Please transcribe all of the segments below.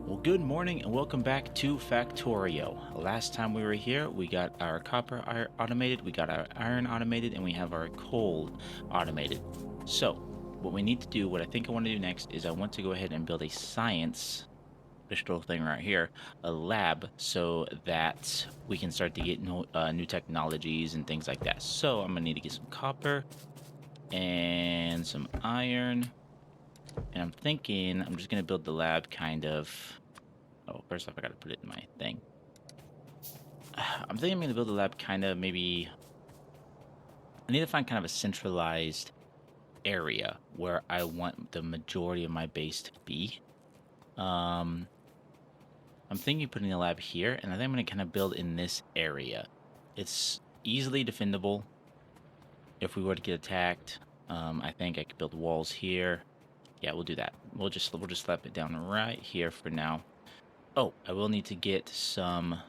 Well, good morning and welcome back to Factorio. Last time we were here, we got our copper automated, we got our iron automated, and we have our coal automated. So, what we need to do, what I think I want to do next, is I want to go ahead and build a science, this little thing right here, a lab, so that we can start to get new technologies and things like that. So, I'm going to need to get some copper and some iron. And I'm thinking I'm just going to build the lab kind of. Oh, first off, I got to put it in my thing. I'm thinking I'm going to build a lab kind of maybe. I need to find kind of a centralized area where I want the majority of my base to be. Um, I'm thinking putting a lab here, and I think I'm going to kind of build in this area. It's easily defendable if we were to get attacked. I think I could build walls here. Yeah, we'll do that. We'll just slap it down right here for now. Oh, I will need to get some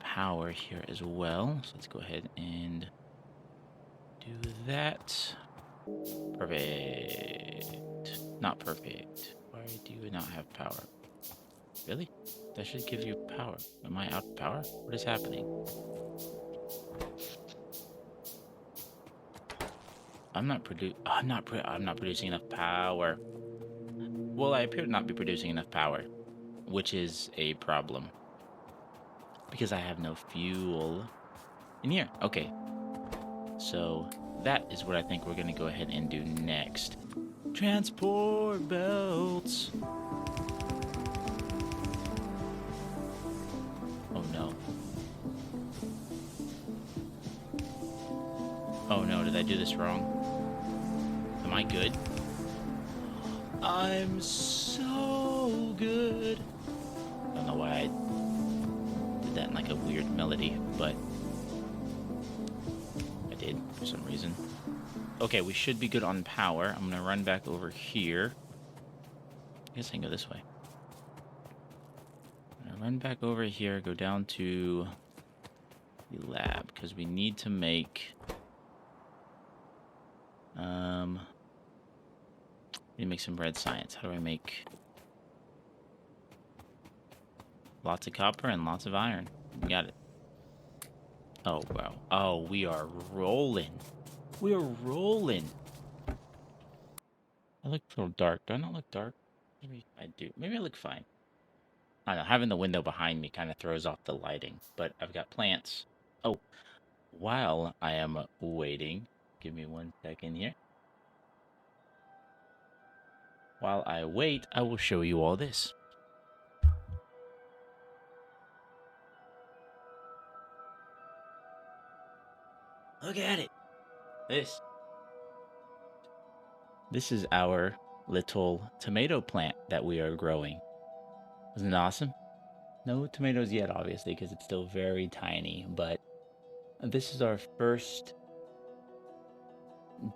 power here as well. So let's go ahead and do that. Perfect. Not perfect. Why do you not have power? Really? That should give you power. Am I out of power? What is happening? I'm not producing enough power. Well, I appear to not be producing enough power, which is a problem because I have no fuel in here. Okay. So that is what I think we're going to go ahead and do next. Transport belts. Oh no. Oh no, did I do this wrong? Am I good? I'm so good. I don't know why I did that in like a weird melody, but I did for some reason. Okay, we should be good on power. I'm gonna run back over here. I guess I can go this way. I'm gonna run back over here, go down to the lab, because we need to make we need to make some red science. How do I make lots of copper and lots of iron? We got it. Oh wow. Oh, we are rolling. We are rolling. I look a little dark. Do I not look dark? Maybe I do. Maybe I look fine. I don't know. Having the window behind me kind of throws off the lighting, but I've got plants. Oh, while I am waiting, give me 1 second here. While I wait, I will show you all this. Look at it. This. This is our little tomato plant that we are growing. Isn't it awesome? No tomatoes yet, obviously, because it's still very tiny, but this is our first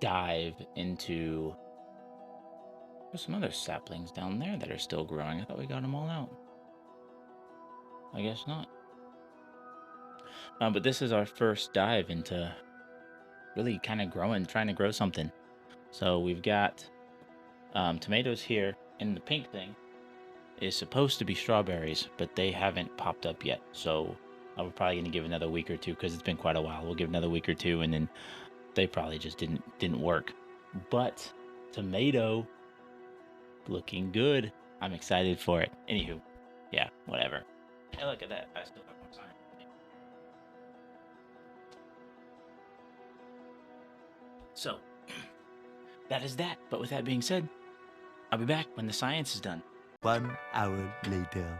dive into. There's some other saplings down there that are still growing. I thought we got them all out. I guess not. But this is our first dive into really kind of trying to grow something. So we've got tomatoes here, and the pink thing is supposed to be strawberries, but they haven't popped up yet. So we're probably going to give another week or two because it's been quite a while. We'll give another week or two, and then they probably just didn't work. But tomato looking good. I'm excited for it. Anywho, yeah, whatever. Hey, look at that. I still have more time. So, that is that. But with that being said, I'll be back when the science is done. 1 hour later.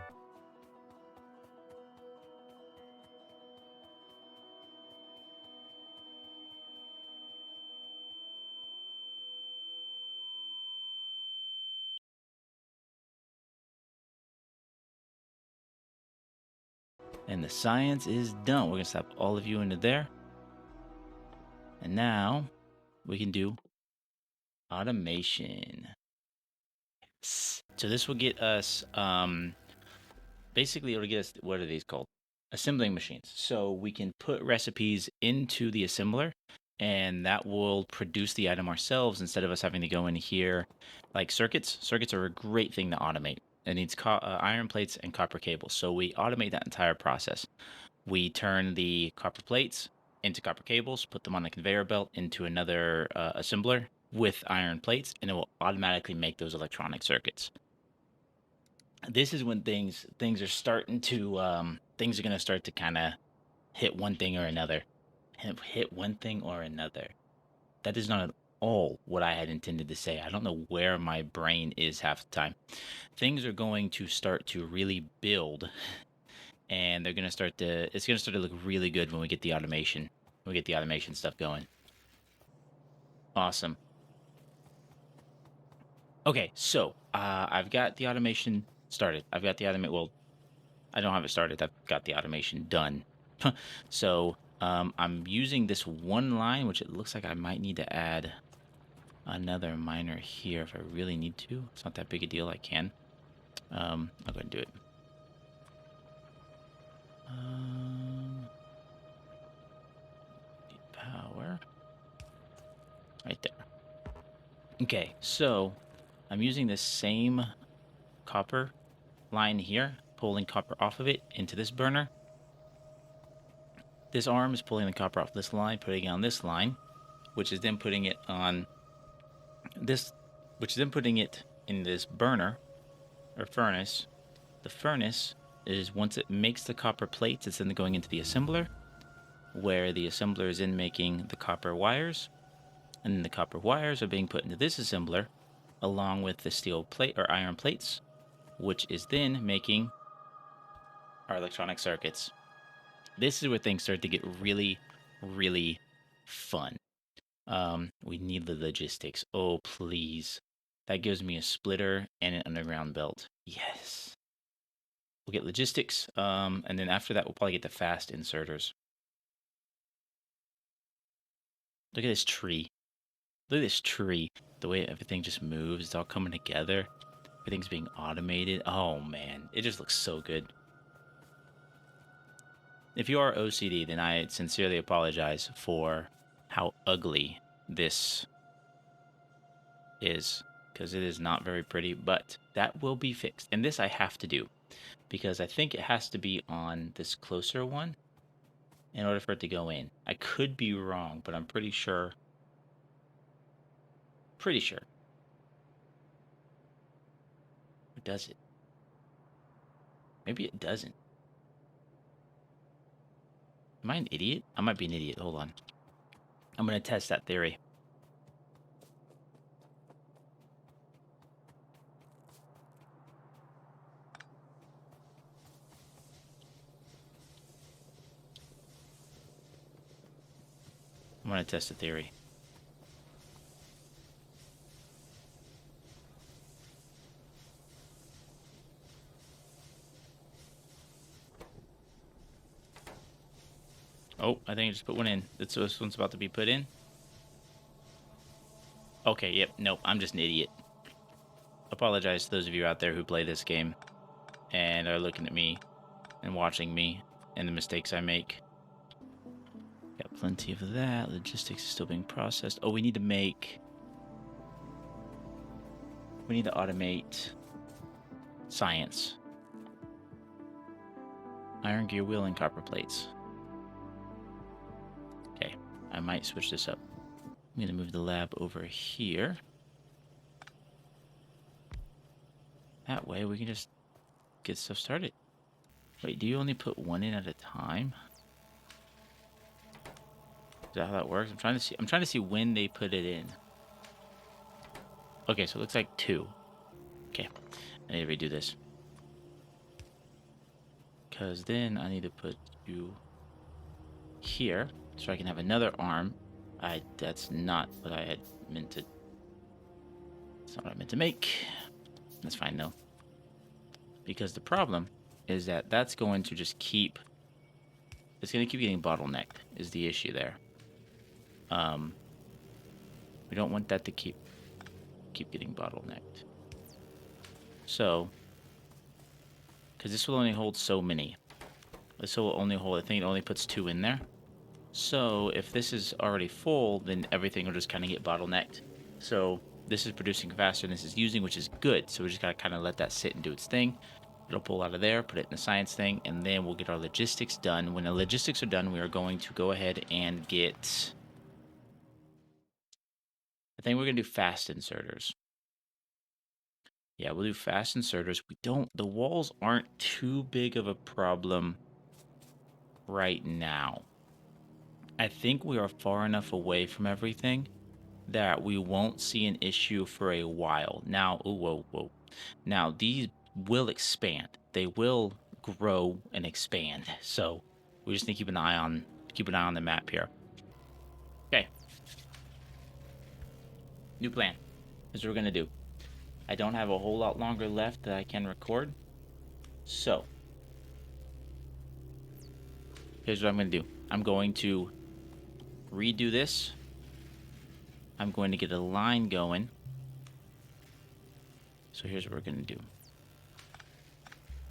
And the science is done. We're going to slap all of you into there. And now we can do automation. So this will get us, basically it'll get us, what are these called? Assembling machines. So we can put recipes into the assembler and that will produce the item ourselves instead of us having to go in here. Like circuits are a great thing to automate. It needs iron plates and copper cables. So we automate that entire process. We turn the copper plates into copper cables, put them on a conveyor belt into another assembler with iron plates, and it will automatically make those electronic circuits. This is when things are starting to things are going to start to kind of hit one thing or another. Hit one thing or another. That is not at all what I had intended to say. I don't know where my brain is half the time. Things are going to start to really build, and they're going to start to it's going to start to look really good when we get the automation. When we get the automation stuff going. Awesome. Okay, so I've got the automation started. I've got the automate. Well, I don't have it started. I've got the automation done. So I'm using this one line, which it looks like I might need to add another miner here if I really need to. It's not that big a deal. I can. I'll go ahead and do it. Power. Right there. Okay, so I'm using this same copper line here, pulling copper off of it into this burner. This arm is pulling the copper off this line, putting it on this line, which is then putting it on this, which is then putting it in this burner or furnace. The furnace is, once it makes the copper plates, it's then going into the assembler, where the assembler is in making the copper wires, and then the copper wires are being put into this assembler along with the steel plate or iron plates, which is then making our electronic circuits. This is where things start to get really, really fun. We need the logistics. Oh, please. That gives me a splitter and an underground belt. Yes. We'll get logistics, and then after that, we'll probably get the fast inserters. Look at this tree. Look at this tree. The way everything just moves, it's all coming together. Everything's being automated. Oh, man. It just looks so good. If you are OCD, then I sincerely apologize for how ugly this is, because it is not very pretty, but that will be fixed. And this I have to do, because I think it has to be on this closer one in order for it to go in. I could be wrong, but I'm pretty sure. Pretty sure. Or does it? Maybe it doesn't. Am I an idiot? I might be an idiot. Hold on. I'm going to test that theory. I'm going to test the theory. Oh, I think I just put one in. This one's about to be put in. Okay, yep. Nope, I'm just an idiot. Apologize to those of you out there who play this game and are looking at me and watching me and the mistakes I make. Got plenty of that. Logistics is still being processed. Oh, we need to automate science. Iron gear wheel and copper plates. Okay, I might switch this up. I'm going to move the lab over here. That way we can just get stuff started. Wait, do you only put one in at a time? Is that how that works? I'm trying to see when they put it in. Okay, so it looks like 2. Okay, I need to redo this. Because then I need to put you here so I can have another arm. That's not what I had meant to. That's not what I meant to make. That's fine though. Because the problem is that that's going to just keep. It's going to keep getting bottlenecked. Is the issue there? We don't want that to keep getting bottlenecked. So, because this will only hold so many. This will only hold. I think it only puts 2 in there. So if this is already full, then everything will just kind of get bottlenecked. So this is producing faster than this is using, which is good. So we just gotta kind of let that sit and do its thing. It'll pull out of there, put it in the science thing, and then we'll get our logistics done. When the logistics are done, we are going to go ahead and get, I think we're gonna do fast inserters. Yeah, we'll do fast inserters. The walls aren't too big of a problem right now. I think we are far enough away from everything that we won't see an issue for a while. Now, oh, whoa, whoa. Now, these will expand. They will grow and expand. So we just need to keep an eye on the map here. Okay. New plan. Here's what we're gonna do. I don't have a whole lot longer left that I can record. So here's what I'm gonna do. I'm going to redo this. I'm going to get a line going. So here's what we're gonna do.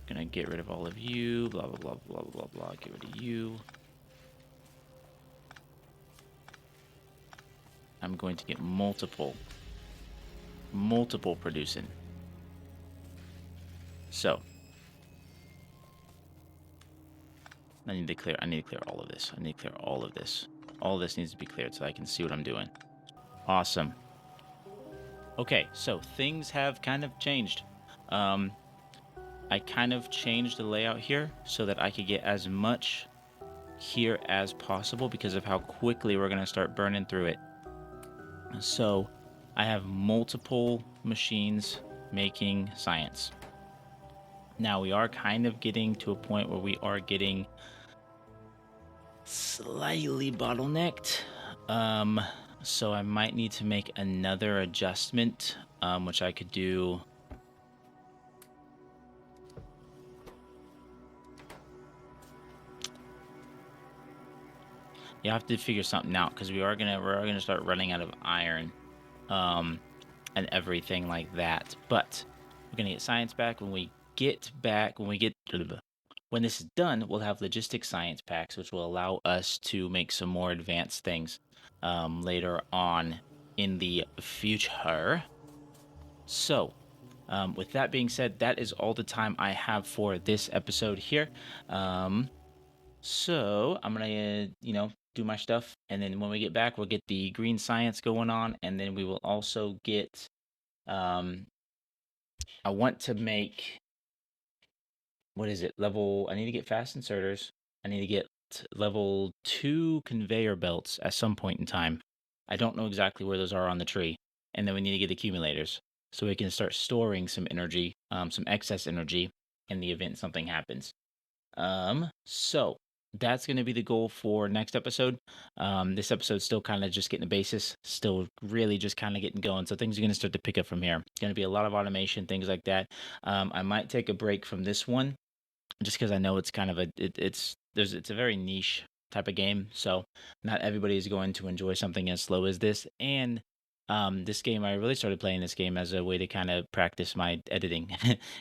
Gonna get rid of all of you, blah blah blah blah blah blah. Get rid of you. I'm going to get multiple producing. So I need to clear all of this. All of this needs to be cleared so I can see what I'm doing. Awesome. Okay, so things have kind of changed. I kind of changed the layout here so that I could get as much here as possible because of how quickly we're going to start burning through it. So I have multiple machines making science. Now we are kind of getting to a point where we are getting slightly bottlenecked. So I might need to make another adjustment, which I could do. You have to figure something out because we're gonna start running out of iron, and everything like that. But we're gonna get science back when this is done. We'll have logistics science packs, which will allow us to make some more advanced things later on in the future. So, with that being said, that is all the time I have for this episode here. So I'm gonna, do my stuff, and then when we get back, we'll get the green science going on, and then we will also get. I want to make, what is it? I need to get fast inserters. I need to get level 2 conveyor belts at some point in time. I don't know exactly where those are on the tree, and then we need to get accumulators so we can start storing some energy, some excess energy, in the event something happens. So that's going to be the goal for next episode. This episode's still kind of just getting the basis, still really just kind of getting going. So things are going to start to pick up from here. It's going to be a lot of automation, things like that. I might take a break from this one just because I know it's kind of it's a very niche type of game. So not everybody is going to enjoy something as slow as this. And this game, I really started playing this game as a way to kind of practice my editing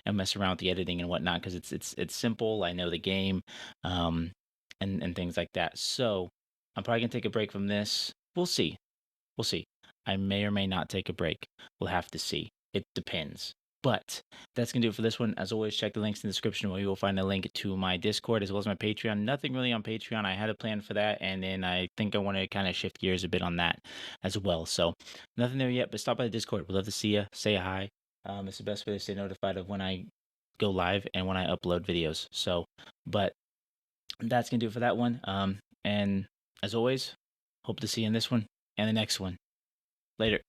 and mess around with the editing and whatnot because it's simple. I know the game, and things like that. So I'm probably gonna take a break from this. We'll see. We'll see. I may or may not take a break. We'll have to see. It depends. But that's going to do it for this one. As always, check the links in the description where you will find a link to my Discord as well as my Patreon. Nothing really on Patreon. I had a plan for that, and then I think I want to kind of shift gears a bit on that as well. So nothing there yet, but stop by the Discord. We'd love to see you. Say hi. It's the best way to stay notified of when I go live and when I upload videos. So, but that's going to do it for that one. And as always, hope to see you in this one and the next one. Later.